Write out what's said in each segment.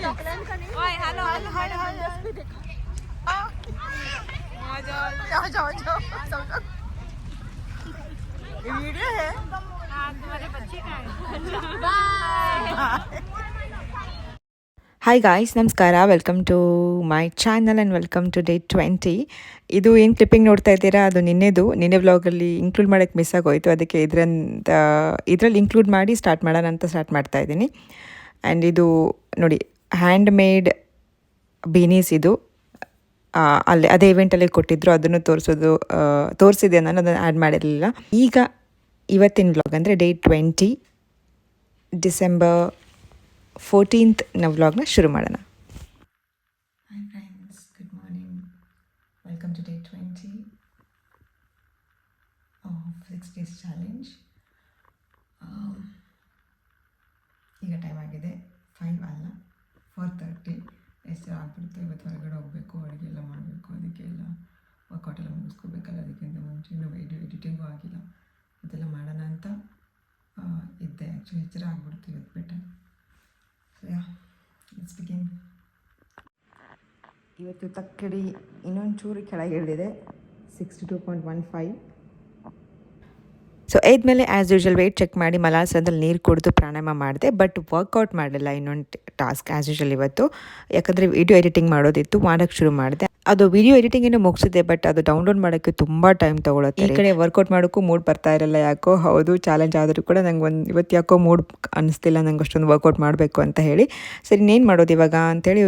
ओए hello hi हाय जाओ जाओ जाओ ये वीडियो है तुम्हारे बच्चे का है बाय ಹಾಯ್ ಗಾಯ್ಸ್, ನಮಸ್ಕಾರ. Welcome to my channel and welcome to day 20. ಇದು ಏನು ಕ್ಲಿಪ್ಪಿಂಗ್ ನೋಡ್ತಾ ಇದ್ದೀರಾ, ಅದು ನಿನ್ನೆ ವ್ಲಾಗಲ್ಲಿ ಇನ್ಕ್ಲೂಡ್ ಮಾಡೋಕ್ಕೆ ಮಿಸ್ ಆಗೋಯಿತು. ಅದಕ್ಕೆ ಇದರಲ್ಲಿ ಇನ್ಕ್ಲೂಡ್ ಮಾಡಿ ಸ್ಟಾರ್ಟ್ ಮಾಡೋಣ ಅಂತ ಸ್ಟಾರ್ಟ್ ಮಾಡ್ತಾ ಇದ್ದೀನಿ. ಆ್ಯಂಡ್ ಇದು ನೋಡಿ, ಹ್ಯಾಂಡ್ ಮೇಡ್ ಬೀನೀಸ್. ಇದು ಅಲ್ಲಿ ಅದೇ ಇವೆಂಟಲ್ಲಿ ಕೊಟ್ಟಿದ್ದರು, ಅದನ್ನು ತೋರಿಸಿದೆ. ನಾನು ಅದನ್ನು ಆ್ಯಡ್ ಮಾಡಿರಲಿಲ್ಲ. ಈಗ ಇವತ್ತಿನ ವ್ಲಾಗ್ ಅಂದರೆ ಡೇ 20 ಡಿಸೆಂಬರ್ 14th ನಾವು ವ್ಲಾಗ್ನ ಶುರು ಮಾಡೋಣ. Hi friends, good morning. Welcome to day 20 of 6 days challenge. ಈಗ ಟೈಮ್ ಆಗಿದೆ 5 ಅಲ್ಲ 4:30. ಎಷ್ಟು ಆಗ್ಬಿಡುತ್ತೆ. ಇವತ್ತು ಹೊರಗಡೆ ಹೋಗಬೇಕು, ಅಡುಗೆ ಎಲ್ಲ ಮಾಡಬೇಕು, ಅದಕ್ಕೆಲ್ಲ ವರ್ಕೌಟ್ ಎಲ್ಲ ಮುಗಿಸ್ಕೋಬೇಕಲ್ಲ. ಅದಕ್ಕಿಂತ ಮುಂಚೆ ಇನ್ನೂ ವಿಡಿಯೋ ಎಡಿಟಿಂಗೂ ಆಗಿಲ್ಲ. ಅದೆಲ್ಲ ಮಾಡೋಣ ಅಂತ ಇದ್ದೆ. ಆ್ಯಕ್ಚುಲಿ ಎಚ್ಚರ ಆಗ್ಬಿಡುತ್ತೆ ಇವತ್ತು ಬೆಟರ್. ಇವತ್ತು ತಕ್ಕಡಿ ಇನ್ನೊಂದು ಚೂರು ಕೆಳಗೆ ಇಳಿದಿದೆ, 62.15. ಸೊ ಇದ್ಮೇಲೆ ಆ್ಯಸ್ ಯೂಶ್ವಲ್ ವೆಯ್ಟ್ ಚೆಕ್ ಮಾಡಿ ಮಲಾಸನದಲ್ಲಿ ನೀರು ಕುಡಿದು ಪ್ರಾಣಾಯಾಮ ಮಾಡಿದೆ. ಬಟ್ ವರ್ಕೌಟ್ ಮಾಡಲಿಲ್ಲ. ಇನ್ನೊಂದು ಟಾಸ್ಕ್ ಆ್ಯಸ್ ಯೂಶ್ವಲ್ ಇವತ್ತು, ಯಾಕಂದರೆ ವಿಡಿಯೋ ಎಡಿಟಿಂಗ್ ಮಾಡೋದಿತ್ತು, ಮಾಡೋಕ್ಕೆ ಶುರು ಮಾಡಿದೆ. ಅದು ವಿಡಿಯೋ ಎಡಿಟಿಂಗೇನು ಮುಗಿಸಿದೆ, ಬಟ್ ಅದು ಡೌನ್ಲೋಡ್ ಮಾಡೋಕ್ಕೆ ತುಂಬ ಟೈಮ್ ತೊಗೊಳುತ್ತೆ. ಈ ಕಡೆ ವರ್ಕೌಟ್ ಮಾಡೋಕ್ಕೂ ಮೂಡ್ ಬರ್ತಾ ಇರಲ್ಲ. ಯಾಕೋ ಹೌದು, ಚಾಲೆಂಜ್ ಆದರೂ ಕೂಡ ನಂಗೆ ಇವತ್ತು ಯಾಕೋ ಮೂಡ್ ಅನ್ನಿಸ್ತಿಲ್ಲ ನಂಗೆ ಅಷ್ಟೊಂದು ವರ್ಕೌಟ್ ಮಾಡಬೇಕು ಅಂತ ಹೇಳಿ. ಸರಿ, ಇನ್ನೇನು ಮಾಡೋದು ಇವಾಗ ಅಂತೇಳಿ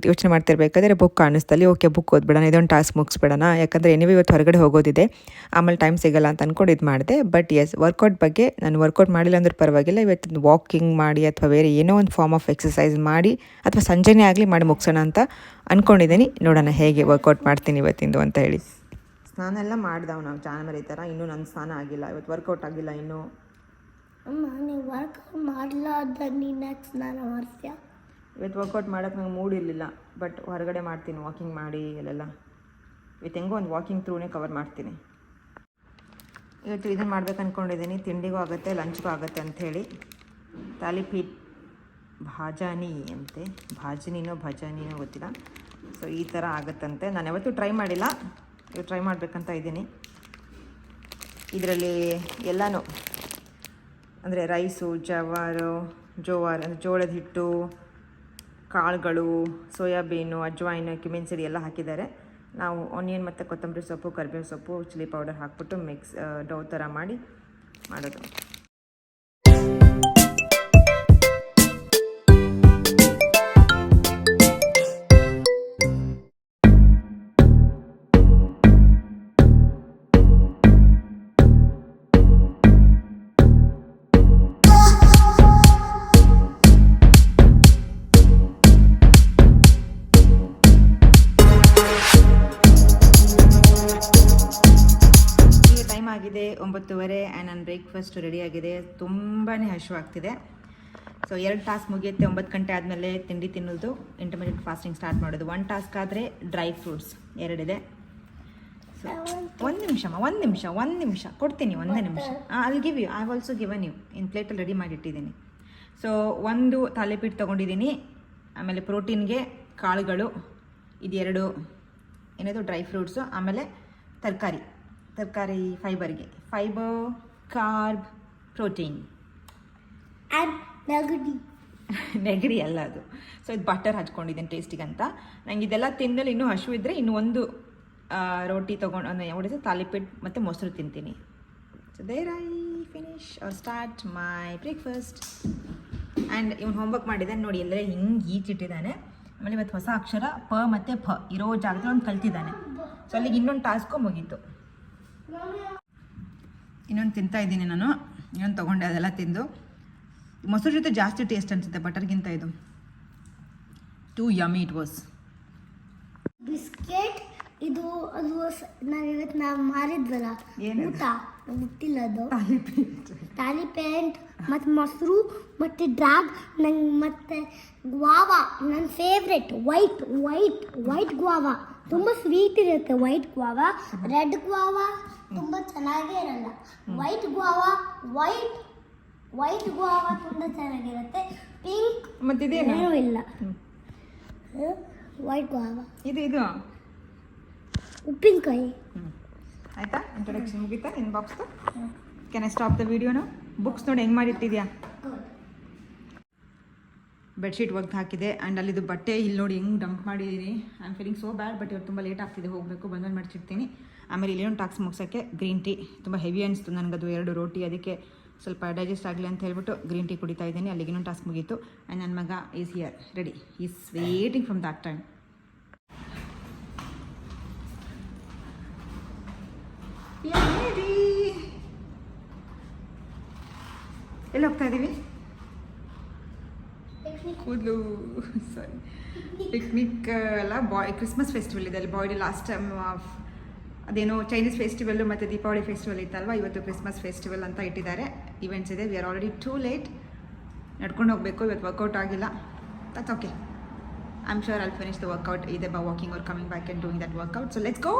ಯೋಚನೆ ಮಾಡ್ತಿರ್ಬೇಕಾದ್ರೆ ಬುಕ್ ಕಾಣಿಸ್ತಲ್ಲಿ, ಓಕೆ ಬುಕ್ ಓದ್ಬಿಡೋಣ, ಇದೊಂದು ಟಾಸ್ಕ್ ಮುಗಿಸ್ಬಿಡೋಣ. ಯಾಕಂದರೆ ಏನಿವೆ ಇವತ್ತು ಹೊರಗಡೆ ಹೋಗೋದಿದೆ, ಆಮೇಲೆ ಟೈಮ್ ಸಿಗಲ್ಲ ಅಂತ ಅಂದ್ಕೊಂಡು ಇದು ಮಾಡಿದೆ. ಬಟ್ ಎಸ್, ವರ್ಕೌಟ್ ಬಗ್ಗೆ ನಾನು ವರ್ಕೌಟ್ ಮಾಡಿಲ್ಲ ಅಂದ್ರೆ ಪರವಾಗಿಲ್ಲ. ಇವತ್ತು ವಾಕಿಂಗ್ ಮಾಡಿ ಅಥವಾ ಬೇರೆ ಏನೋ ಒಂದು ಫಾರ್ಮ್ ಆಫ್ ಎಕ್ಸಸೈಸ್ ಮಾಡಿ ಅಥವಾ ಸಂಜೆನೇ ಆಗಲಿ ಮಾಡಿ ಮುಗಿಸೋಣ ಅಂತ ಅಂದ್ಕೊಂಡಿದ್ದೀನಿ. ನೋಡೋಣ ಹೇಗೆ ವರ್ಕೌಟ್ ಮಾಡ್ತೀನಿ ಇವತ್ತಿಂದು ಅಂತ ಹೇಳಿ. ಸ್ನಾನ ಎಲ್ಲ ಮಾಡಿದವು ನಾವು ಚಾನಲ್ ಈ ಥರ. ಇನ್ನೂ ನನ್ನ ಸ್ನಾನ ಆಗಿಲ್ಲ, ಇವತ್ತು ವರ್ಕೌಟ್ ಆಗಿಲ್ಲ ಇನ್ನೂ. ನೀವು ವರ್ಕೌಟ್ ಮಾಡಲ್ಲ ಅಂದರೆ ನೀನು ಸ್ನಾನ ಮಾಡ್ತೀಯ? ಇವತ್ತು ವರ್ಕೌಟ್ ಮಾಡೋಕ್ಕೆ ನಂಗೆ ಮೂಡ್ ಇರಲಿಲ್ಲ, ಬಟ್ ಹೊರಗಡೆ ಮಾಡ್ತೀನಿ ವಾಕಿಂಗ್ ಮಾಡಿ ಅಲ್ಲೆಲ್ಲ. ಇವತ್ತು ಹೆಂಗೋ ಒಂದು ವಾಕಿಂಗ್ ಥ್ರೂನೇ ಕವರ್ ಮಾಡ್ತೀನಿ. ಇವತ್ತು ಇದನ್ನು ಮಾಡ್ಬೇಕು ಅಂದ್ಕೊಂಡಿದ್ದೀನಿ. ತಿಂಡಿಗೂ ಆಗುತ್ತೆ, ಲಂಚ್ಗೂ ಆಗುತ್ತೆ ಅಂಥೇಳಿ. ತಾಲಿಪೀಟ್ ಭಾಜಾನಿ ಅಂತೆ, ಭಾಜನಿನೋ ಗೊತ್ತಿಲ್ಲ. ಸೊ ಈ ಥರ ಆಗುತ್ತಂತೆ. ನಾನು ಯಾವತ್ತೂ ಟ್ರೈ ಮಾಡಿಲ್ಲ, ಇವತ್ತು ಟ್ರೈ ಮಾಡಬೇಕಂತ ಇದ್ದೀನಿ. ಇದರಲ್ಲಿ ಎಲ್ಲನೂ ಅಂದರೆ ರೈಸು, ಜೋವಾರ್ ಅಂದರೆ ಜೋಳದ ಹಿಟ್ಟು, ಕಾಳುಗಳು, ಸೋಯಾಬೀನು, ಅಜ್ವಾಯಿನ್, ಕ್ಯುಮಿನ್ ಸೀಡ್ ಎಲ್ಲ ಹಾಕಿದ್ದಾರೆ. ನಾವು ಆನಿಯನ್ ಮತ್ತು ಕೊತ್ತಂಬರಿ ಸೊಪ್ಪು, ಕರಿಬೇವು ಸೊಪ್ಪು, ಚಿಲ್ಲಿ ಪೌಡರ್ ಹಾಕ್ಬಿಟ್ಟು ಡೌ ಥರ ಮಾಡಿ ಮಾಡೋದು. ಆಗಿದೆ 9:30 ಆ್ಯಂಡ್ ನನ್ನ ಬ್ರೇಕ್ಫಾಸ್ಟ್ ರೆಡಿ ಆಗಿದೆ. ತುಂಬಾ ಹಸಿವಾಗ್ತಿದೆ. ಸೊ 2 ಟಾಸ್ಕ್ ಮುಗಿಯುತ್ತೆ. 9 ಗಂಟೆ ಆದಮೇಲೆ ತಿಂಡಿ ತಿನ್ನೋದು, ಇಂಟರ್ಮಿಡಿಯೇಟ್ ಫಾಸ್ಟಿಂಗ್ ಸ್ಟಾರ್ಟ್ ಮಾಡೋದು. 1 ಟಾಸ್ಕ್ ಆದರೆ ಡ್ರೈ ಫ್ರೂಟ್ಸ್ 2 ಇದೆ. ಸೊ ಒಂದು ನಿಮಿಷ ಕೊಡ್ತೀನಿ. 1 ನಿಮಿಷ. ಅಲ್ಲಿ give you, I have also given you. In ಪ್ಲೇಟಲ್ಲಿ ರೆಡಿ ಮಾಡಿಟ್ಟಿದ್ದೀನಿ. ಸೊ 1 ತಾಲಿಪೀಟ್ ತೊಗೊಂಡಿದ್ದೀನಿ. ಆಮೇಲೆ ಪ್ರೋಟೀನ್ಗೆ ಕಾಳುಗಳು, ಇದು 2 ಏನದು ಡ್ರೈ ಫ್ರೂಟ್ಸು. ಆಮೇಲೆ ತರಕಾರಿ ಫೈಬರ್, ಕಾರ್ಬ್, ಪ್ರೋಟೀನ್ ಆ್ಯಂಡ್ ನೆಗಡಿ ಅಲ್ಲ ಅದು. ಸೊ ಇದು ಬಟರ್ ಹಚ್ಕೊಂಡಿದ್ದೀನಿ ಟೇಸ್ಟಿಗಂತ. ನಂಗೆ ಇದೆಲ್ಲ ತಿಂದಲ್ಲಿ ಇನ್ನೂ ಹಸಿವಿದ್ರೆ ಇನ್ನೂ 1 ರೋಟಿ ತೊಗೊಂಡು ತಾಲಿಪೀಟ್ ಮತ್ತು ಮೊಸರು ತಿಂತೀನಿ. So there I finish or start my breakfast. And ಇವನು ಹೋಮ್ವರ್ಕ್ ಮಾಡಿದ್ದಾನೆ ನೋಡಿ, ಎಲ್ಲರೇ ಹಿಂಗೆ ಈಚಿಟ್ಟಿದ್ದಾನೆ. ಆಮೇಲೆ ಇವತ್ತು ಹೊಸ ಅಕ್ಷರ ಪ ಮತ್ತು ಫ ಇರೋ ಜಾಗದಲ್ಲಿ ಒಂದು ಕಲ್ತಿದ್ದಾನೆ. ಸೊ ಅಲ್ಲಿಗೆ ಇನ್ನೊಂದು ಟಾಸ್ಕು ಮುಗೀತು. ಇನ್ನೊಂದು ತಿಂತಾ ಇದ್ದೀನಿ ನಾನು. ಇನ್ನೊಂದು ತೊಗೊಂಡೆ, ಅದೆಲ್ಲ ತಿಂದು. ಮೊಸರು ಜೊತೆ ಜಾಸ್ತಿ ಟೇಸ್ಟ್ ಅನಿಸುತ್ತೆ ಬಟರ್ಗಿಂತ. ಇದು two yummy it was. Biscuit ಇದು ನಾವು ಇವತ್ತು ಮಾರಿದ್ವಲ್ಲ ಊಟ, ಗೊತ್ತಿಲ್ಲ ಅದು. ತಾಲಿಪೇಂಟ್ ಮತ್ತು ಮೊಸರು ಮತ್ತು ಡ್ರಾಗ್ ನಂಗೆ ಮತ್ತು ಗ್ವಾವಾ ನನ್ನ ಫೇವ್ರೆಟ್. ವೈಟ್ ಗ್ವಾವಾ ತುಂಬ ಸ್ವೀಟ್ ಇರುತ್ತೆ. ವೈಟ್ ಗ್ವಾವಾ, ರೆಡ್ ಗ್ವಾವಾ ತುಂಬ ಚೆನ್ನಾಗೇ ಇರಲ್ಲ. ವೈಟ್ ಗ್ವಾವಾ ತುಂಬ ಚೆನ್ನಾಗಿರುತ್ತೆ. ಪಿಂಕ್ ಮತ್ತಿದೇನು ಇಲ್ಲ. ವೈಟ್ ಗಾವ ಇದು ಉಪ್ಪಿನಕಾಯಿ. ಆಯಿತಾ? ಇಂಟ್ರೊಡಕ್ಷನ್ ಮುಗೀತಾ ಇನ್ ಬಾಕ್ಸ್ದು? ಕ್ಯಾನ್ ಐ ಸ್ಟಾಪ್ ದ ವಿಡಿಯೋನು? ಬುಕ್ಸ್ ನೋಡಿ ಹೆಂಗೆ ಮಾಡಿಟ್ಟಿದ್ಯಾ? ಬೆಡ್ಶೀಟ್ ಒಗ್ದು ಹಾಕಿದೆ ಆ್ಯಂಡ್ ಅಲ್ಲಿದ್ದು ಬಟ್ಟೆ ಇಲ್ಲಿ ನೋಡಿ ಹೆಂಗೆ ಡಂಪ್ ಮಾಡಿದ್ದೀನಿ. I am feeling so bad, but ಇವತ್ತು ತುಂಬ ಲೇಟ್ ಆಗ್ತಿದೆ, ಹೋಗಬೇಕು, ಬಂದು ಮಡಿಚಿಡ್ತೀನಿ. ಆಮೇಲೆ ಇಲ್ಲೇನು ಟಾಕ್ಸ್ ಮುಗ್ಸೋಕ್ಕೆ ಗ್ರೀನ್ ಟೀ ತುಂಬ ಹೆವಿ ಅನಿಸ್ತು ನನಗದು, 2 ರೋಟಿ, ಅದಕ್ಕೆ ಸ್ವಲ್ಪ ಡೈಜೆಸ್ಟ್ ಆಗಲಿ ಅಂತ ಹೇಳ್ಬಿಟ್ಟು ಗ್ರೀನ್ ಟೀ ಕುಡಿತಾ ಇದ್ದೀನಿ. ಅಲ್ಲಿಗೆ ಇನ್ನೊಂದು ಟಾಸ್ಕ್ ಮುಗೀತು ಆ್ಯಂಡ್ ನನ್ನ ಮಗ is here ready, is waiting from that time. ಎಲ್ಲಿ ಹೋಗ್ತಾ ಇದ್ದೀವಿ? ಕೂದಲು ಸಾರಿ ಪಿಕ್ನಿಕ್ ಅಲ್ಲ, ಕ್ರಿಸ್ಮಸ್ ಫೆಸ್ಟಿವಲ್ ಇದೆ ಅಲ್ಲಿ ಬಾಯ್ಡ್. ಲಾಸ್ಟ್ ಟೈಮ್ ಅದೇನೋ ಚೈನೀಸ್ ಫೆಸ್ಟಿವಲ್ಲು ಮತ್ತು ದೀಪಾವಳಿ ಫೆಸ್ಟಿವಲ್ ಇತ್ತಲ್ವ, ಇವತ್ತು ಕ್ರಿಸ್ಮಸ್ ಫೆಸ್ಟಿವಲ್ ಅಂತ ಇಟ್ಟಿದ್ದಾರೆ. ಇವೆಂಟ್ಸ್ ಇದೆ. We are already too late, ನಡ್ಕೊಂಡು ಹೋಗಬೇಕು. ಇವತ್ತು ವರ್ಕೌಟ್ ಆಗಿಲ್ಲ, that's okay. I am sure I'll finish the workout either by walking or coming back and doing that workout. So let's go!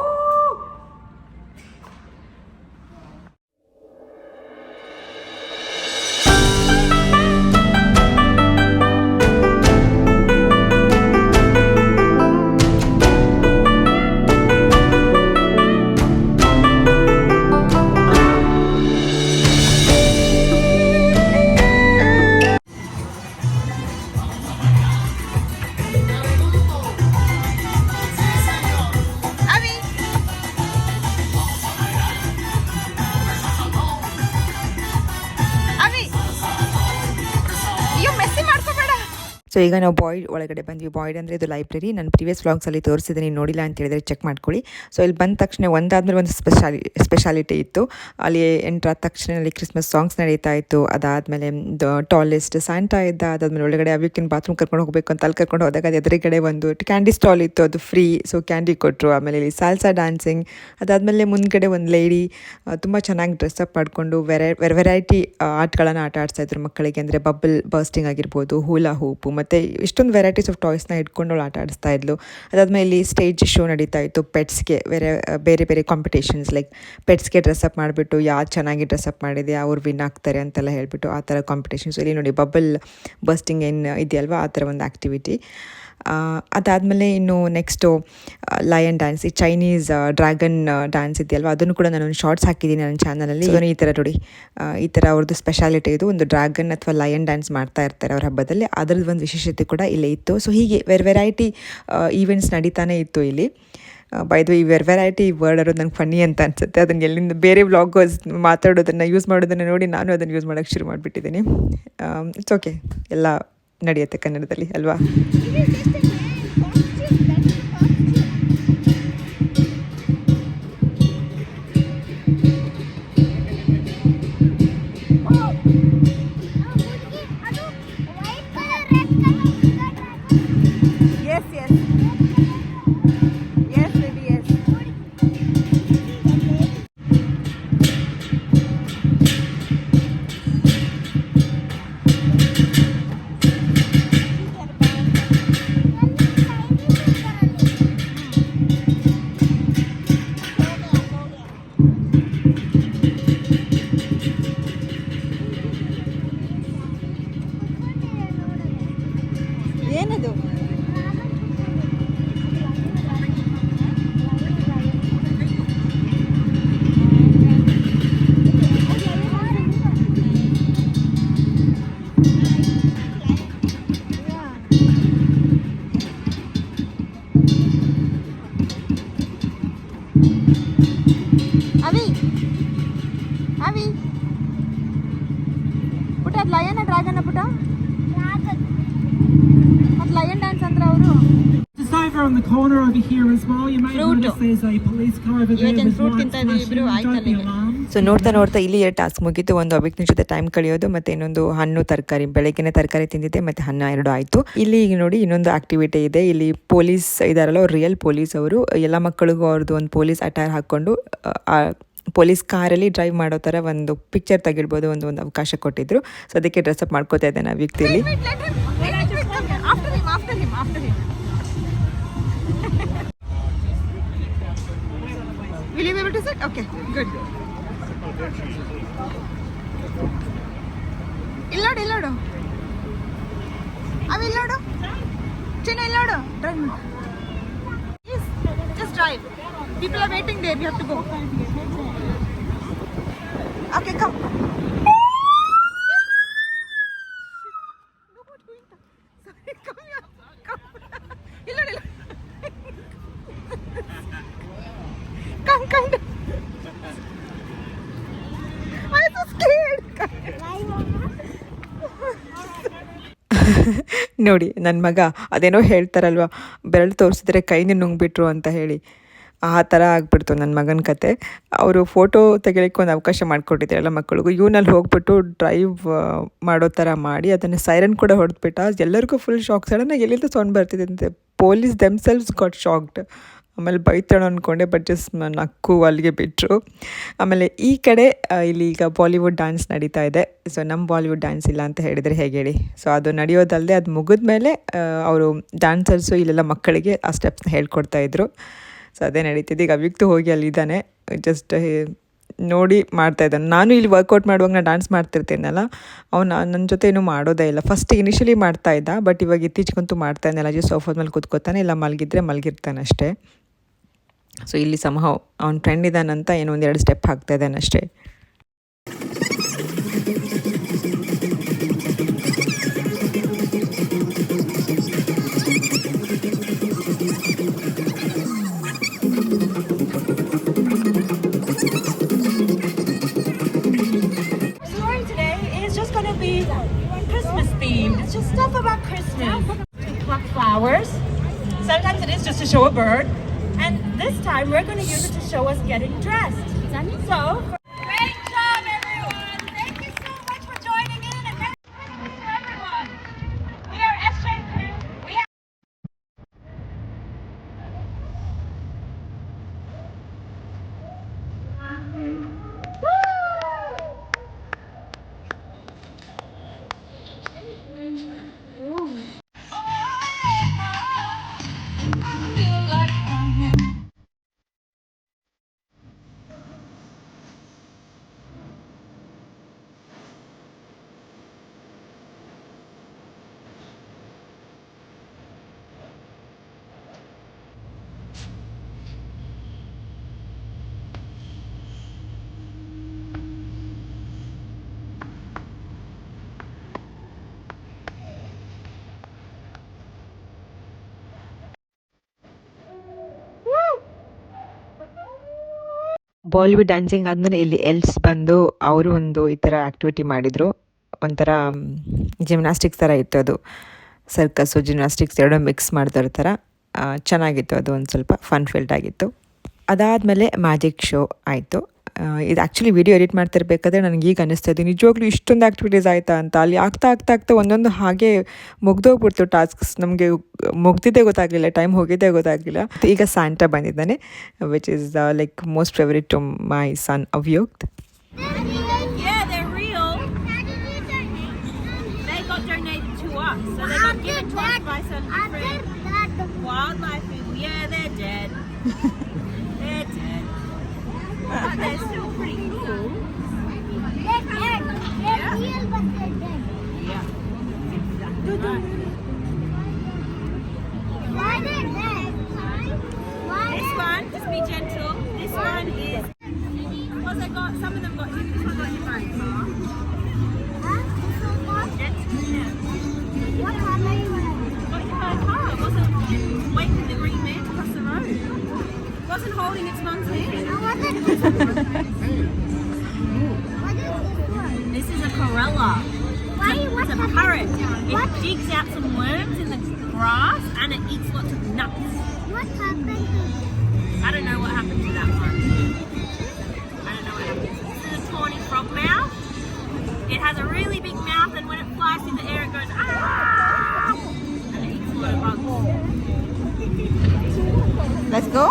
So ಈಗ ನಾವು boiled ಒಳಗಡೆ ಬಂದ್ವಿ. Boiled ಅಂದರೆ ಇದು ಲೈಬ್ರರಿ. ನಾನು ಪ್ರೀವಿಯಸ್ ವ್ಲಾಗ್ಸಲ್ಲಿ ತೋರಿಸಿದ್ದೀನಿ, ನೋಡಿಲ್ಲ ಅಂತ ಹೇಳಿದರೆ ಚೆಕ್ ಮಾಡ್ಕೊಳ್ಳಿ. ಸೊ ಇಲ್ಲಿ ಬಂದ ತಕ್ಷಣ ಒಂದಾದ್ಮೇಲೆ ಒಂದು ಸ್ಪೆಷಾಲಿಟಿ ಇತ್ತು. ಅಲ್ಲಿ ಎಂಟ್ರ್ ಆದ ತಕ್ಷಣ ಅಲ್ಲಿ ಕ್ರಿಸ್ಮಸ್ ಸಾಂಗ್ಸ್ ನಡೀತಾ ಇತ್ತು. ಅದಾದಮೇಲೆ ಟಾಲೆಸ್ಟ್ ಸ್ಯಾಂಟಾ ಇದ್ದ. ಅದಾದಮೇಲೆ ಒಳಗಡೆ ಅವ್ಯಕ್ಕಿನ ಬಾತ್ರೂಮ್ ಕರ್ಕೊಂಡು ಹೋಗಬೇಕು ಅಂತ ಅಲ್ಲಿ ಕರ್ಕೊಂಡು ಹೋದಾಗ ಅದು ಎದುರುಗಡೆ ಒಂದು ಕ್ಯಾಂಡಿ ಸ್ಟಾಲ್ ಇತ್ತು, ಅದು ಫ್ರೀ. ಸೊ ಕ್ಯಾಂಡಿ ಕೊಟ್ಟರು. ಆಮೇಲೆ ಇಲ್ಲಿ ಸಾಲ್ಸಾ ಡ್ಯಾನ್ಸಿಂಗ್. ಅದಾದಮೇಲೆ ಮುಂದ್ಗಡೆ ಒಂದು ಲೇಡಿ ತುಂಬ ಚೆನ್ನಾಗಿ ಡ್ರೆಸ್ಅಪ್ ಮಾಡಿಕೊಂಡು ವೆರೈಟಿ ಆಟಗಳನ್ನು ಆಟ ಆಡಿಸ್ತಾಯಿದ್ರು ಮಕ್ಕಳಿಗೆ. ಅಂದರೆ ಬಬಲ್ ಬರ್ಸ್ಟಿಂಗ್ ಆಗಿರ್ಬೋದು, ಹೂಲಾ ಹೂಪು, ಮತ್ತು ಇಷ್ಟೊಂದು ವೆರೈಟೀಸ್ ಆಫ್ ಟಾಯ್ಸ್ನ ಇಟ್ಕೊಂಡು ಅವಳು ಆಟ ಆಡಿಸ್ತಾ ಇದ್ಲು. ಅದಾದಮೇಲೆ ಇಲ್ಲಿ ಸ್ಟೇಜ್ ಶೋ ನಡೀತಾ ಇತ್ತು ಪೆಟ್ಸ್ಗೆ. ಬೇರೆ ಬೇರೆ ಕಾಂಪಿಟೇಷನ್ಸ್, ಲೈಕ್ ಪೆಟ್ಸ್ಗೆ ಡ್ರೆಸ್ಅಪ್ ಮಾಡಿಬಿಟ್ಟು ಯಾರು ಚೆನ್ನಾಗಿ ಡ್ರೆಸ್ಅಪ್ ಮಾಡಿದೆ ಅವ್ರು ವಿನ್ ಆಗ್ತಾರೆ ಅಂತೆಲ್ಲ ಹೇಳ್ಬಿಟ್ಟು ಆ ಥರ ಕಾಂಪಿಟೇಷನ್ಸ್. ಇಲ್ಲಿ ನೋಡಿ ಬಬಲ್ ಬರ್ಸ್ಟಿಂಗ್ ಏನು ಇದೆಯಲ್ವ, ಆ ಥರ ಒಂದು ಆ್ಯಕ್ಟಿವಿಟಿ. ಅದಾದಮೇಲೆ ಇನ್ನು ನೆಕ್ಸ್ಟು ಲಯನ್ ಡ್ಯಾನ್ಸ್, ಈ ಚೈನೀಸ್ ಡ್ರ್ಯಾಗನ್ ಡ್ಯಾನ್ಸ್ ಇದೆಯಲ್ವ, ಅದನ್ನು ಕೂಡ ನಾನೊಂದು ಶಾರ್ಟ್ಸ್ ಹಾಕಿದ್ದೀನಿ ನನ್ನ ಚಾನಲಲ್ಲಿ. ಈ ಥರ ನೋಡಿ, ಈ ಥರ ಅವ್ರದ್ದು ಸ್ಪೆಷಾಲಿಟಿ ಇದು. ಒಂದು ಡ್ರ್ಯಾಗನ್ ಅಥವಾ ಲಯನ್ ಡ್ಯಾನ್ಸ್ ಮಾಡ್ತಾ ಇರ್ತಾರೆ ಅವ್ರ ಹಬ್ಬದಲ್ಲಿ, ಅದರದ್ದು ಒಂದು ವಿಶೇಷತೆ ಕೂಡ ಇಲ್ಲೇ ಇತ್ತು. ಸೊ ಹೀಗೆ ವೆರೈಟಿ ಈವೆಂಟ್ಸ್ ನಡೀತಾನೆ ಇತ್ತು ಇಲ್ಲಿ. ಬೈದು ಈ ವೆರೈಟಿ ವರ್ಡ್ ಅರೋದು ನಂಗೆ ಫನ್ನಿ ಅಂತ ಅನಿಸುತ್ತೆ. ಅದನ್ನು ಎಲ್ಲಿಂದ ಬೇರೆ ವ್ಲಾಗರ್ಸ್ ಮಾತಾಡೋದನ್ನು ಯೂಸ್ ಮಾಡೋದನ್ನು ನೋಡಿ ನಾನು ಅದನ್ನು ಯೂಸ್ ಮಾಡೋಕ್ಕೆ ಶುರು ಮಾಡಿಬಿಟ್ಟಿದ್ದೀನಿ. ಇಟ್ಸ್ ಓಕೆ, ಎಲ್ಲ ನಡೆಯುತ್ತೆ ಕನ್ನಡದಲ್ಲಿ ಅಲ್ವಾ. ಏನದು? ಅವಿ ಪುಟ್ಟ, ಅದು ಲಯನ ಡ್ರ್ಯಾಗನ್ನ ಪುಟ್ಟ? ಮತ್ತು ಲಯನ್ ಡ್ಯಾನ್ಸ್ ಅಂದ್ರೆ ಅವರು over on the corner over here as well. You might notice there's a police car over there. So ನೋಡ್ತಾ ಇಲ್ಲಿ 2 ಟಾಸ್ಕ್ ಮುಗೀತು. ಒಂದು ಅವ್ಯಕ್ನ ಜೊತೆ ಟೈಮ್ ಕಳೆಯೋದು, ಮತ್ತು ಇನ್ನೊಂದು ಹಣ್ಣು ತರಕಾರಿ. ಬೆಳಗ್ಗೆನೇ ತರಕಾರಿ ತಿಂದಿದ್ದೆ, ಮತ್ತು ಹಣ್ಣು 2 ಆಯಿತು. ಇಲ್ಲಿ ಈಗ ನೋಡಿ ಇನ್ನೊಂದು ಆಕ್ಟಿವಿಟಿ ಇದೆ. ಇಲ್ಲಿ ಪೊಲೀಸ್ ಇದಾರಲ್ಲ, ಅವ್ರು ರಿಯಲ್ ಪೊಲೀಸ್ ಅವರು. ಎಲ್ಲ ಮಕ್ಕಳಿಗೂ ಅವ್ರದ್ದು ಒಂದು ಪೊಲೀಸ್ ಅಟೈರ್ ಹಾಕ್ಕೊಂಡು ಪೊಲೀಸ್ ಕಾರಲ್ಲಿ ಡ್ರೈವ್ ಮಾಡೋ ಥರ ಒಂದು ಪಿಕ್ಚರ್ ತೆಗಿಡ್ಬೋದು ಒಂದು ಅವಕಾಶ ಕೊಟ್ಟಿದ್ರು. ಸೊ ಅದಕ್ಕೆ ಡ್ರೆಸ್ಅಪ್ ಮಾಡ್ಕೋತಾ ಇದ್ದೇನೆ ಆ ವ್ಯಕ್ತಿಯಲ್ಲಿ. Will you be able to sit? Okay, good. Illodu. Avi illodu. China, Lord, drive. Yes, just drive. People are waiting there. We have to go. Okay, come. Sorry, come here. Come. Lord. Come. I'm so scared. ನೋಡಿ ನನ್ನ ಮಗ ಅದೇನೋ ಹೇಳ್ತಾರಲ್ವ, ಬೆರಳು ತೋರಿಸಿದ್ರೆ ಕೈನೇ ನುಂಗ್ಬಿಟ್ರು ಅಂತ ಹೇಳಿ, ಆ ಥರ ಆಗಿಬಿಡ್ತು ನನ್ನ ಮಗನ ಕತೆ. ಅವರು ಫೋಟೋ ತೆಗಿಲಿಕ್ಕೆ ಒಂದು ಅವಕಾಶ ಮಾಡಿಕೊಟ್ಟಿದ್ದಾರೆ ಎಲ್ಲ ಮಕ್ಕಳಿಗೂ. ಇವನಲ್ಲಿ ಹೋಗ್ಬಿಟ್ಟು ಡ್ರೈವ್ ಮಾಡೋ ಥರ ಮಾಡಿ ಅದನ್ನು ಸೈರನ್ ಕೂಡ ಹೊಡೆದ್ಬಿಟ್ಟ. ಎಲ್ಲರಿಗೂ ಫುಲ್ ಶಾಕ್. ಸಡನ್ನಾಗಿ ಎಲ್ಲಿಂದ ಸೌಂಡ್ ಬರ್ತಿದೆ ಅಂತೆ. Police themselves got shocked. ಆಮೇಲೆ ಬೈತಾಳೋ ಅಂದ್ಕೊಂಡೆ, ಬಟ್ ಜಸ್ಟ್ ನಕ್ಕು ಅಲ್ಲಿಗೆ ಬಿಟ್ಟರು. ಆಮೇಲೆ ಈ ಕಡೆ ಇಲ್ಲಿ ಈಗ ಬಾಲಿವುಡ್ ಡ್ಯಾನ್ಸ್ ನಡೀತಾ ಇದೆ. ಸೊ ನಮ್ಮ ಬಾಲಿವುಡ್ ಡ್ಯಾನ್ಸ್ ಇಲ್ಲ ಅಂತ ಹೇಳಿದರೆ ಹೇಗೆ ಹೇಳಿ. ಸೊ ಅದು ನಡೆಯೋದಲ್ಲದೆ ಅದು ಮುಗಿದ ಮೇಲೆ ಅವರು ಡ್ಯಾನ್ಸರ್ಸು ಇಲ್ಲೆಲ್ಲ ಮಕ್ಕಳಿಗೆ ಆ ಸ್ಟೆಪ್ಸ್ನ ಹೇಳ್ಕೊಡ್ತಾಯಿದ್ರು. ಸೊ ಅದೇ ನಡೀತಿದೆ. ಈಗ ಅವ್ಯಕ್ತು ಹೋಗಿ ಅಲ್ಲಿದ್ದಾನೆ, ಜಸ್ಟ್ ನೋಡಿ ಮಾಡ್ತಾಯಿದ್ದಾನೆ. ನಾನು ಇಲ್ಲಿ ವರ್ಕೌಟ್ ಮಾಡುವಾಗ ನಾನು ಡ್ಯಾನ್ಸ್ ಮಾಡ್ತಿರ್ತೇನಲ್ಲ, ಅವನು ನನ್ನ ಜೊತೆ ಏನೂ ಮಾಡೋದೇ ಇಲ್ಲ. ಫಸ್ಟ್ ಇನಿಷಿಯಲಿ ಮಾಡ್ತಾಯಿದ್ದ, ಬಟ್ ಇವಾಗ ಇತ್ತೀಚೆಗಂತೂ ಮಾಡ್ತಾಯಿದ್ದಲ್ಲ. ಜಸ್ಟ್ ಸೋಫಾದ ಮೇಲೆ ಕೂತ್ಕೋತಾನೆ, ಇಲ್ಲ ಮಲಗಿದ್ರೆ ಮಲಗಿರ್ತಾನೆ ಅಷ್ಟೇ. ಸೊ ಇಲ್ಲಿ ಸಮಹಾವ್ ಅವ್ನ ಫ್ರೆಂಡ್ ಇದ್ದಾನಂತ ಏನೋ ಒಂದೆರಡು ಸ್ಟೆಪ್ ಹಾಕ್ತಾ ಇದ್ದಾನೆ ಅಷ್ಟೇ. Story today is just going to be Christmas themed. It's just stuff about Christmas. We pluck flowers. Sometimes it is just to show a bird. And this time we're going to use it to show us getting dressed. So, great job everyone! Thank you so much for joining in and thank you to everyone. We are SJ Crew. We have Bollywood dancing ಆದಮೇಲೆ ಇಲ್ಲಿ else ಬಂದು ಅವರು ಒಂದು ಈ ಥರ activity ಮಾಡಿದರು. ಒಂಥರ gymnastics ಥರ ಇತ್ತು ಅದು. ಸರ್ಕಸ್ಸು ಜಿಮ್ನಾಸ್ಟಿಕ್ಸ್ ಎರಡೂ ಮಿಕ್ಸ್ ಮಾಡ್ತಿರೋ ಥರ ಚೆನ್ನಾಗಿತ್ತು. ಅದು ಒಂದು ಸ್ವಲ್ಪ ಫನ್ ಫೀಲ್ಡ್ ಆಗಿತ್ತು. ಅದಾದಮೇಲೆ ಮ್ಯಾಜಿಕ್ ಶೋ ಆಯಿತು. ಇದು ಆ್ಯಕ್ಚುಲಿ ವಿಡಿಯೋ ಎಡಿಟ್ ಮಾಡ್ತಿರ್ಬೇಕಾದ್ರೆ ನನಗೆ ಈಗ ಅನ್ನಿಸ್ತಾ ಇದೆ, ನಿಜವಾಗ್ಲೂ ಇಷ್ಟೊಂದು ಆ್ಯಕ್ಟಿವಿಟೀಸ್ ಆಯಿತಾ ಅಂತ. ಅಲ್ಲಿ ಆಗ್ತಾ ಒಂದೊಂದು ಹಾಗೆ ಮುಗ್ದೋಗ್ಬಿಡ್ತು ಟಾಸ್ಕ್ಸ್. ನಮಗೆ ಮುಗ್ದಿದ್ದೇ ಗೊತ್ತಾಗಲಿಲ್ಲ, ಟೈಮ್ ಹೋಗಿದ್ದೇ ಗೊತ್ತಾಗಲಿಲ್ಲ. ಈಗ ಸ್ಯಾಂಟಾ ಬಂದಿದ್ದಾನೆ, which is like most favourite to my son Avyukt. yeah, they're real. They got donated to us, so they got given to us by some different wildlife people. Yeah, they're dead. They're dead. But they're still pretty cool. They're real, but they're dead. Yeah. Why they're dead? This one, just be gentle. This one is because they got some of them got hit. This one got hit by a car. Gentle, yeah. What happened? Got hit by a car. It wasn't waving the green man across the road. It wasn't holding its mum's hand. What is this one? This is a Corella. It's a parrot. It digs out some worms in the grass and it eats lots of nuts. What happened to I don't know what happened to that one. I don't know what happened. This is a tawny frog mouth. It has a really big mouth and when it flies through the air it goes ah! And it eats a lot of bugs. Let's go.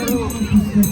radio?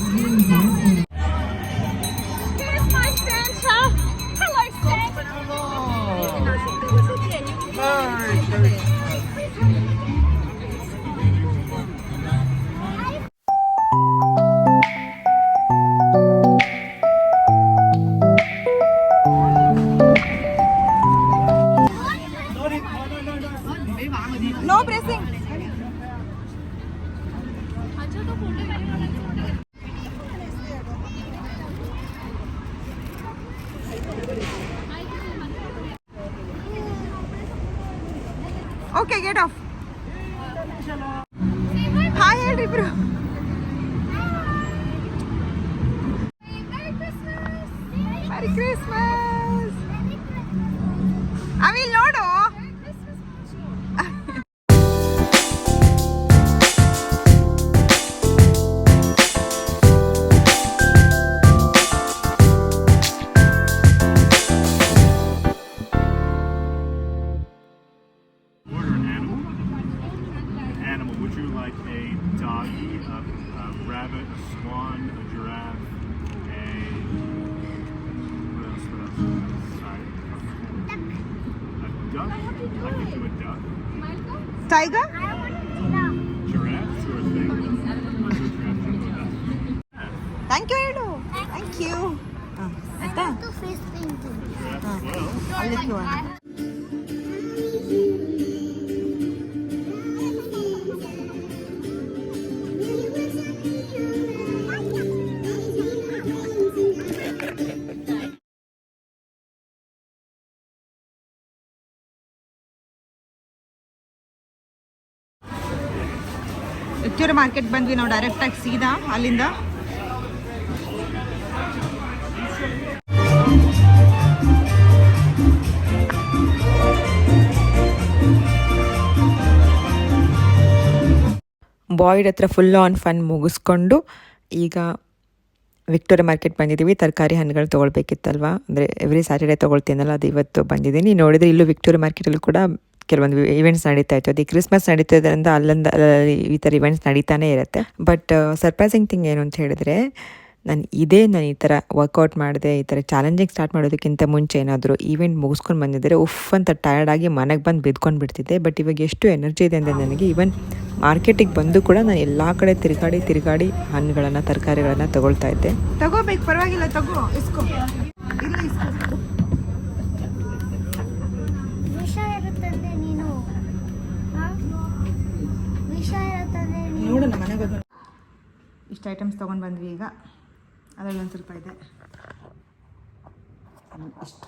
Okay get of. Hi ಹೇಳ್ರಿ ಇಬ್ರು. ಮೆರಿ Christmas. Evil ನೋಡು. Would you like a doggy, a rabbit, a swan, a giraffe, what else? Sorry. A duck? I could do a duck. Tiger. Giraffes or a thing? I'll do a giraffe. Thank you ಹೇಳು. Thank you. ಆಯ್ತಾ? Face painting. Well, ಅಲ್ಲಿಗೆ ಹೋಗೋಣ. Victoria market ಬಂದ್ವಿ ನಾವು ಡೈರೆಕ್ಟಾಗಿ ಸೀದಾ ಅಲ್ಲಿಂದ. Boiled ಹತ್ರ ಫುಲ್ ಆನ್ ಫನ್ ಮುಗಿಸ್ಕೊಂಡು ಈಗ ವಿಕ್ಟೋರಿಯಾ ಮಾರ್ಕೆಟ್ ಬಂದಿದ್ದೀವಿ. ತರಕಾರಿ ಹಣ್ಣುಗಳು ತೊಗೊಳ್ಬೇಕಿತ್ತಲ್ವ, ಅಂದರೆ ಎವ್ರಿ ಸ್ಯಾಟರ್ಡೇ ತೊಗೊಳ್ತೀನಲ್ಲ, ಅದು ಇವತ್ತು ಬಂದಿದ್ದೀನಿ. ನೋಡಿದರೆ ಇಲ್ಲೂ ವಿಕ್ಟೋರಿಯಾ ಮಾರ್ಕೆಟಲ್ಲೂ ಕೂಡ ಕೆಲವೊಂದು ಇವೆಂಟ್ಸ್ ನಡೀತಾ ಇತ್ತು. ಅದು ಕ್ರಿಸ್ಮಸ್ ನಡೀತದ್ರಿಂದ ಅಲ್ಲಿಂದ ಈ ಥರ ಇವೆಂಟ್ಸ್ ನಡೀತಾನೆ ಇರುತ್ತೆ. ಬಟ್ ಸರ್ಪ್ರೈಸಿಂಗ್ ಥಿಂಗ್ ಏನು ಅಂತ ಹೇಳಿದ್ರೆ, ನಾನು ಈ ಥರ ವರ್ಕೌಟ್ ಮಾಡಿದೆ, ಈ ಥರ ಚಾಲೆಂಜಿಂಗ್ ಸ್ಟಾರ್ಟ್ ಮಾಡೋದಕ್ಕಿಂತ ಮುಂಚೆ ಏನಾದರೂ ಈವೆಂಟ್ ಮುಗಿಸ್ಕೊಂಡು ಬಂದಿದ್ದರೆ ಉಫ್ ಅಂತ ಟಯರ್ಡಾಗಿ ಮನೆಗೆ ಬಂದು ಬಿದ್ಕೊಂಡು ಬಿಡ್ತಿದ್ದೆ. ಬಟ್ ಇವಾಗ ಎಷ್ಟು ಎನರ್ಜಿ ಇದೆ ಅಂದರೆ ನನಗೆ, ಈವನ್ ಮಾರ್ಕೆಟಿಗೆ ಬಂದು ಕೂಡ ನಾನು ಎಲ್ಲ ಕಡೆ ತಿರುಗಾಡಿ ಹಣ್ಣುಗಳನ್ನು ತರಕಾರಿಗಳನ್ನು ತೊಗೊಳ್ತಾ ಇದ್ದೆ. ತಗೋಬೇಕು, ಪರವಾಗಿಲ್ಲ, ತಗೋ, ಇಸ್ಕೋ. ವಿಷ ಇರುತ್ತದೆ ನೀನು, ವಿಷ ಇರುತ್ತದೆ ನೋಡೋಣ ಮನೆಗೆ ಹೋಗೋಣ. ಇಷ್ಟು ಐಟಮ್ಸ್ ತೊಗೊಂಡು ಬಂದ್ವಿ. ಈಗ ಅದರಲ್ಲಿ ಒಂದು ಸ್ವಲ್ಪ ಇದೆ ಇಷ್ಟು.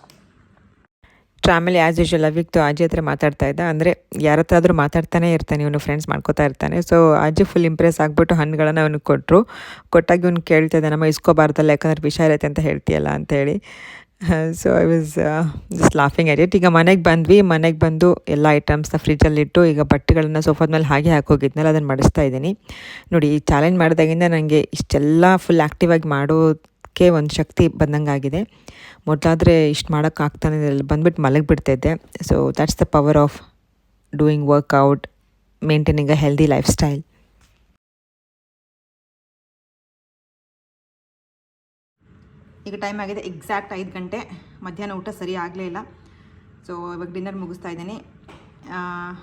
ಆಮೇಲೆ ಆ್ಯಸ್ ಯೂಶುವಲ್ ಅವಿಕ್ತು ಅಜ್ಜಿ ಹತ್ರ ಮಾತಾಡ್ತಾ ಇದ್ದ. ಅಂದರೆ ಯಾರ ಹತ್ರ ಆದರೂ ಮಾತಾಡ್ತಾನೆ ಇರ್ತಾನೆ, ಇವನು ಫ್ರೆಂಡ್ಸ್ ಮಾಡ್ಕೋತಾ ಇರ್ತಾನೆ. ಸೊ ಅಜ್ಜಿ ಫುಲ್ ಇಂಪ್ರೆಸ್ ಆಗಿಬಿಟ್ಟು ಹಣ್ಣುಗಳನ್ನು ಅವನಿಗೆ ಕೊಟ್ಟಾಗ ಇವ್ನು ಕೇಳ್ತಿದ್ದೆ, ನಮ್ಮ ಇಸ್ಕೋಬಾರ್ದಲ್ಲ ಯಾಕಂದ್ರೆ ವಿಷ ಇರುತ್ತೆ ಅಂತ ಹೇಳ್ತೀಯಲ್ಲ ಅಂತೇಳಿ. So I was just laughing at it. ಈಗ ಮನೆಗೆ ಬಂದು ಎಲ್ಲ ಐಟಮ್ಸ್ನ ಫ್ರಿಜ್ಜಲ್ಲಿಟ್ಟು ಈಗ ಬಟ್ಟೆಗಳನ್ನ ಸೋಫಾದ ಮೇಲೆ ಹಾಗೆ ಹಾಕೋಗಿದ್ನಲ್ಲ, ಅದನ್ನು ಮಡಿಸ್ತಾ ಇದ್ದೀನಿ. ನೋಡಿ, ಈ ಚಾಲೆಂಜ್ ಮಾಡಿದಾಗಿಂದ ನನಗೆ ಇಷ್ಟೆಲ್ಲ ಫುಲ್ ಆ್ಯಕ್ಟಿವ್ ಆಗಿ ಮಾಡೋಕ್ಕೆ ಒಂದು ಶಕ್ತಿ ಬಂದಂಗೆ ಆಗಿದೆ. ಮೊದಲಾದರೆ ಇಷ್ಟು ಮಾಡೋಕ್ಕಾಗ್ತಾನೆ ಬಂದುಬಿಟ್ಟು ಮಲಗಿಬಿಡ್ತಾಯಿದ್ದೆ. So that's the power of doing workout, maintaining a healthy lifestyle. ಈಗ ಟೈಮ್ ಆಗಿದೆ ಎಕ್ಸಾಕ್ಟ್ 5 ಗಂಟೆ. ಮಧ್ಯಾಹ್ನ ಊಟ ಸರಿ ಆಗಲೇ ಇಲ್ಲ. ಸೊ ಇವಾಗ ಡಿನ್ನರ್ ಮುಗಿಸ್ತಾ ಇದ್ದೀನಿ.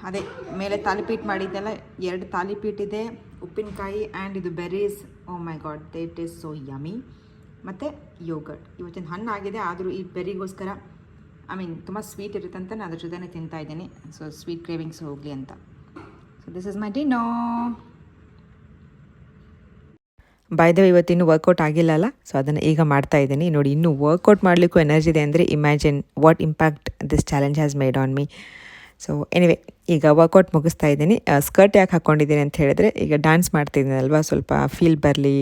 ಅದೇ ಮೇಲೆ ತಾಲಿಪೀಟ್ ಮಾಡಿದ್ದೆಲ್ಲ, 2 ತಾಲಿಪೀಟ್ ಇದೆ, ಉಪ್ಪಿನಕಾಯಿ ಆ್ಯಂಡ್ ಇದು berries. Oh my God, that is so yummy. ಮತ್ತು ಯೋಗರ್ಟ್. ಇವತ್ತಿನ ಹಣ್ಣು ಆಗಿದೆ, ಆದರೂ ಈ ಬೆರಿಗೋಸ್ಕರ ತುಂಬ ಸ್ವೀಟ್ ಇರುತ್ತೆ ಅಂತ ನಾನು ಅದ್ರ ಜೊತೆನೇ ತಿಂತಾ ಇದ್ದೀನಿ. ಸೊ ಸ್ವೀಟ್ ಕ್ರೇವಿಂಗ್ಸ್ ಹೋಗಲಿ ಅಂತ. So this is my dinner. By the way ಇವತ್ತಿನ್ನೂ ವರ್ಕೌಟ್ ಆಗಿಲ್ಲಲ್ಲ, ಸೊ ಅದನ್ನು ಈಗ ಮಾಡ್ತಾ ಇದ್ದೀನಿ. ನೋಡಿ, ಇನ್ನೂ ವರ್ಕೌಟ್ ಮಾಡಲಿಕ್ಕೂ ಎನರ್ಜಿ ಇದೆ ಅಂದರೆ imagine what impact this challenge has made on me. So anyway, ಈಗ ವರ್ಕೌಟ್ ಮುಗಿಸ್ತಾ ಇದ್ದೀನಿ. ಸ್ಕರ್ಟ್ ಯಾಕೆ ಹಾಕ್ಕೊಂಡಿದ್ದೀನಿ ಅಂತ ಹೇಳಿದ್ರೆ, ಈಗ ಡ್ಯಾನ್ಸ್ ಮಾಡ್ತಿದ್ದೀನಿ ಅಲ್ವಾ, ಸ್ವಲ್ಪ ಫೀಲ್ ಬರಲಿ,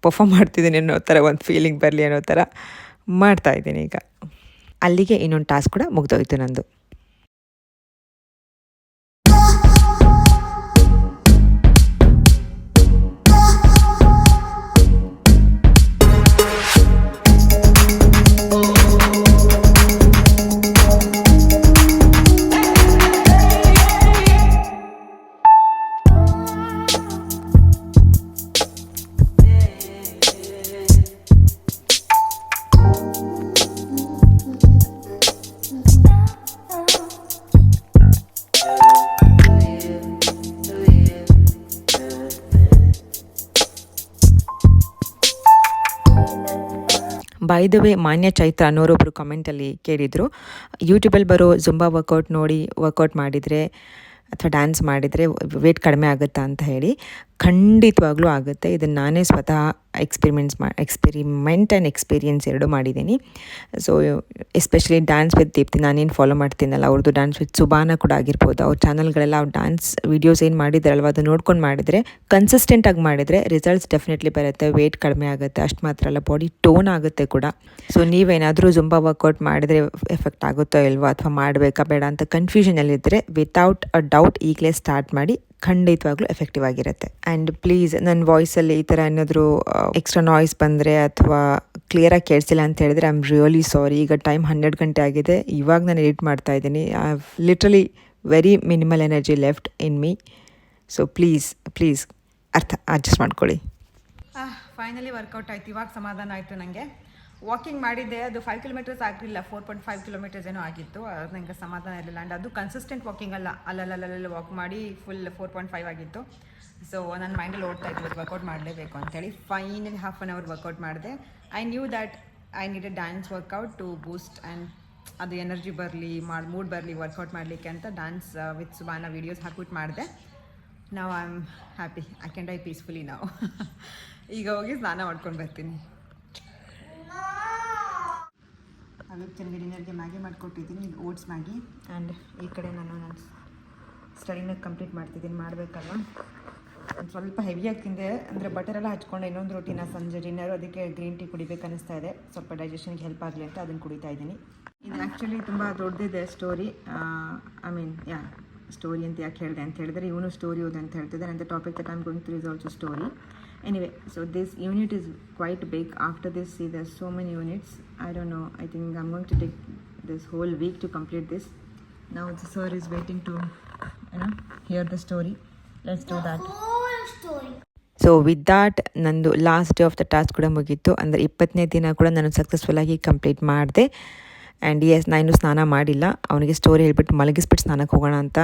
ಪರ್ಫಾರ್ಮ್ ಮಾಡ್ತಿದ್ದೀನಿ ಅನ್ನೋ ಥರ ಒಂದು ಫೀಲಿಂಗ್ ಬರಲಿ ಅನ್ನೋ ಥರ ಮಾಡ್ತಾಯಿದ್ದೀನಿ. ಈಗ ಅಲ್ಲಿಗೆ ಇನ್ನೊಂದು ಟಾಸ್ಕ್ ಕೂಡ ಮುಗ್ದೋಯ್ತು ನಂದು. ಬೈ ದ ವೇ, ಮಾನ್ಯ ಚೈತ್ರ ಅನ್ನೋರೊಬ್ಬರು ಕಮೆಂಟಲ್ಲಿ ಕೇಳಿದರು, ಯೂಟ್ಯೂಬಲ್ಲಿ ಬರೋ ಜುಂಬಾ ವರ್ಕೌಟ್ ನೋಡಿ ವರ್ಕೌಟ್ ಮಾಡಿದರೆ ಅಥವಾ ಡ್ಯಾನ್ಸ್ ಮಾಡಿದರೆ ವೇಟ್ ಕಡಿಮೆ ಆಗುತ್ತಾ ಅಂತ ಹೇಳಿ. ಖಂಡಿತವಾಗ್ಲೂ ಆಗುತ್ತೆ. ಇದನ್ನು ನಾನೇ ಸ್ವತಃ ಎಕ್ಸ್ಪೆರಿಮೆಂಟ್ ಆ್ಯಂಡ್ ಎಕ್ಸ್ಪೀರಿಯನ್ಸ್ ಎರಡೂ ಮಾಡಿದ್ದೀನಿ. So especially dance with Deepti ನಾನೇನು ಫಾಲೋ ಮಾಡ್ತೀನಲ್ಲ, ಅವ್ರದ್ದು ಡ್ಯಾನ್ಸ್ ವಿತ್ ಸುಬಾನ ಕೂಡ ಆಗಿರ್ಬೋದು, ಅವ್ರ ಚಾನಲ್ಗಳೆಲ್ಲ ಅವ್ರು ಡ್ಯಾನ್ಸ್ ವೀಡಿಯೋಸ್ ಏನು ಮಾಡಿದಾರಲ್ವ ಅದು ನೋಡ್ಕೊಂಡು ಮಾಡಿದರೆ, ಕನ್ಸಿಸ್ಟೆಂಟಾಗಿ ಮಾಡಿದರೆ ರಿಸಲ್ಟ್ಸ್ ಡೆಫಿನೆಟ್ಲಿ ಬರುತ್ತೆ. ವೇಟ್ ಕಡಿಮೆ ಆಗುತ್ತೆ, ಅಷ್ಟು ಮಾತ್ರ ಅಲ್ಲ ಬಾಡಿ ಟೋನ್ ಆಗುತ್ತೆ ಕೂಡ. ಸೊ ನೀವೇನಾದರೂ ಜುಂಬಾ ವರ್ಕೌಟ್ ಮಾಡಿದರೆ ಎಫೆಕ್ಟ್ ಆಗುತ್ತೋ ಇಲ್ವೋ ಅಥವಾ ಮಾಡಬೇಕಾ ಬೇಡ ಅಂತ ಕನ್ಫ್ಯೂಷನಲ್ಲಿದ್ದರೆ ವಿತೌಟ್ ಅ ಡೌಟ್ ಈಗಲೇ ಸ್ಟಾರ್ಟ್ ಮಾಡಿ, ಖಂಡಿತವಾಗ್ಲೂ ಎಫೆಕ್ಟಿವ್ ಆಗಿರುತ್ತೆ. ಆ್ಯಂಡ್ ಪ್ಲೀಸ್ ನನ್ನ ವಾಯ್ಸಲ್ಲಿ ಈ ಥರ ಏನಾದರೂ ಎಕ್ಸ್ಟ್ರಾ ನಾಯ್ಸ್ ಬಂದರೆ ಅಥವಾ ಕ್ಲಿಯರಾಗಿ ಕೇಳಿಸಿಲ್ಲ ಅಂತ ಹೇಳಿದ್ರೆ ಐ ಆಮ್ ರಿಯಲಿ ಸಾರಿ. ಈಗ ಟೈಮ್ 12 ಗಂಟೆ ಆಗಿದೆ, ಇವಾಗ ನಾನು ಎಡಿಟ್ ಮಾಡ್ತಾ ಇದ್ದೀನಿ. I have literally very minimal energy left in me. So please adjust ಮಾಡ್ಕೊಳ್ಳಿ. ಫೈನಲಿ ವರ್ಕೌಟ್ ಆಯ್ತು, ಇವಾಗ ಸಮಾಧಾನ ಆಯಿತು ನನಗೆ. ವಾಕಿಂಗ್ ಮಾಡಿದ್ದೆ, ಅದು 5 ಕಿಲೋಮೀಟರ್ಸ್ ಆಗಲಿಲ್ಲ, 4.5 ಕಿಲೋಮೀಟರ್ಸ್ ಏನೋ ಆಗಿತ್ತು. ಅದು ನನಗೆ ಸಮಾಧಾನ ಇರಲಿಲ್ಲ. ಆ್ಯಂಡ್ ಅದು ಕನ್ಸಿಸ್ಟೆಂಟ್ ವಾಕಿಂಗ್ ಅಲ್ಲ, ಅಲ್ಲಲ್ಲಿ ವಾಕ್ ಮಾಡಿ ಫುಲ್ 4.5 ಆಗಿತ್ತು. ಸೊ ನನ್ನ ಮೈಂಡಲ್ಲಿ ಓಡ್ತಾ ಇತ್ತು ವರ್ಕೌಟ್ ಮಾಡಲೇಬೇಕು ಅಂತೇಳಿ. Finally half an hour workout ಮಾಡಿದೆ. I knew that I need a dance workout to boost and ಅದು ಎನರ್ಜಿ ಬರಲಿ, ಮೂಡ್ ಬರಲಿ ವರ್ಕೌಟ್ ಮಾಡಲಿಕ್ಕೆ ಅಂತ ಡ್ಯಾನ್ಸ್ ವಿತ್ ಸುಬಾನ ವೀಡಿಯೋಸ್ ಹಾಕ್ಬಿಟ್ಟು ಮಾಡಿದೆ. ನಾವು I am happy, I can die peacefully ನಾವು. ಈಗ ಹೋಗಿ ಸ್ನಾನ ಮಾಡ್ಕೊಂಡು ಬರ್ತೀನಿ. ಅವತ್ತಿನ ಡಿನ್ನರ್ಗೆ ಮ್ಯಾಗಿ ಮಾಡಿಕೊಟ್ಟಿದ್ದೀನಿ, ಇದು ಓಟ್ಸ್ ಮ್ಯಾಗಿ. ಆ್ಯಂಡ್ ಈ ಕಡೆ ನಾನು ಸ್ಟಡಿನ ಕಂಪ್ಲೀಟ್ ಮಾಡ್ತಿದ್ದೀನಿ, ಮಾಡಬೇಕಲ್ಲ. ಒಂದು ಸ್ವಲ್ಪ ಹೆವಿಯಾಗಿ ತಿಂದೆ, ಅಂದರೆ ಬಟರೆಲ್ಲ ಹಚ್ಕೊಂಡು ಇನ್ನೊಂದು ರೋಟಿನ ಸಂಜೆ ಡಿನ್ನರು, ಅದಕ್ಕೆ ಗ್ರೀನ್ ಟೀ ಕುಡಿಬೇಕು ಅನ್ನಿಸ್ತಾ ಇದೆ, ಸ್ವಲ್ಪ ಡೈಜೆಷನ್ಗೆ ಹೆಲ್ಪ್ ಆಗಲಿ ಅಂತ ಅದನ್ನು ಕುಡಿತಾ ಇದ್ದೀನಿ. ಇದು ಆ್ಯಕ್ಚುಲಿ ತುಂಬ ದೊಡ್ಡದಿದೆ ಸ್ಟೋರಿ. ಐ ಮೀನ್ ಸ್ಟೋರಿ ಅಂತ ಯಾಕೆ ಹೇಳಿದೆ ಅಂತ ಹೇಳಿದ್ರೆ, ಇವನು ಸ್ಟೋರಿ ಓದು ಅಂತ ಹೇಳ್ತಿದ್ದಾರೆ, and the topic that I'm going through is also story. Anyway, so this unit is quite big. After this, see, there's so many units. I don't know, I think I'm going to take this whole week to complete this. Now the sir is waiting to hear the story. Let's do that. whole story. So with that ನಂದು last day of the task ಕೂಡ ಮುಗೀತು. ಅಂದರೆ 20ನೇ ದಿನ ಕೂಡ ನಾನು ಸಕ್ಸಸ್ಫುಲ್ಲಾಗಿ complete ಮಾಡಿದೆ. And ನಾನು ಸ್ನಾನ ಮಾಡಿಲ್ಲ, ಅವನಿಗೆ ಸ್ಟೋರಿ ಹೇಳ್ಬಿಟ್ಟು ಮಲಗಿಸ್ಬಿಟ್ಟು ಸ್ನಾನಕ್ಕೆ ಹೋಗೋಣ ಅಂತ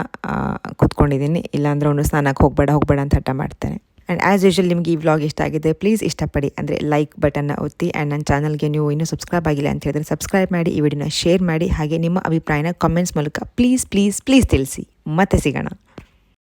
ಕೂತ್ಕೊಂಡಿದ್ದೀನಿ. ಇಲ್ಲಾಂದರೆ ಅವನು ಸ್ನಾನಕ್ಕೆ ಹೋಗಬೇಡ ಅಂತ ಹಠ ಮಾಡ್ತಾನೆ. ಆ್ಯಂಡ್ ಆ್ಯಸ್ ಯೂಶುವಲ್ ನಿಮಗೆ ಈ ವ್ಲಾಗ್ ಇಷ್ಟ ಆಗಿದೆ, ಪ್ಲೀಸ್ ಇಷ್ಟಪಡಿ ಅಂದರೆ ಲೈಕ್ ಬಟನ್ನ ಒತ್ತಿ. ಆ್ಯಂಡ್ ನನ್ನ ಚಾನಲ್ಗೆ ನೀವು ಇನ್ನೂ ಸಬ್ಸ್ಕ್ರೈಬ್ ಆಗಿಲ್ಲ ಅಂತ ಹೇಳಿದ್ರೆ ಸಬ್ಸ್ಕ್ರೈಬ್ ಮಾಡಿ, ಈ ವಿಡಿಯೋನ ಶೇರ್ ಮಾಡಿ, ಹಾಗೆ ನಿಮ್ಮ ಅಭಿಪ್ರಾಯನ ಕಾಮೆಂಟ್ಸ್ ಮೂಲಕ ಪ್ಲೀಸ್ ತಿಳಿಸಿ. ಮತ್ತೆ ಸಿಗೋಣ.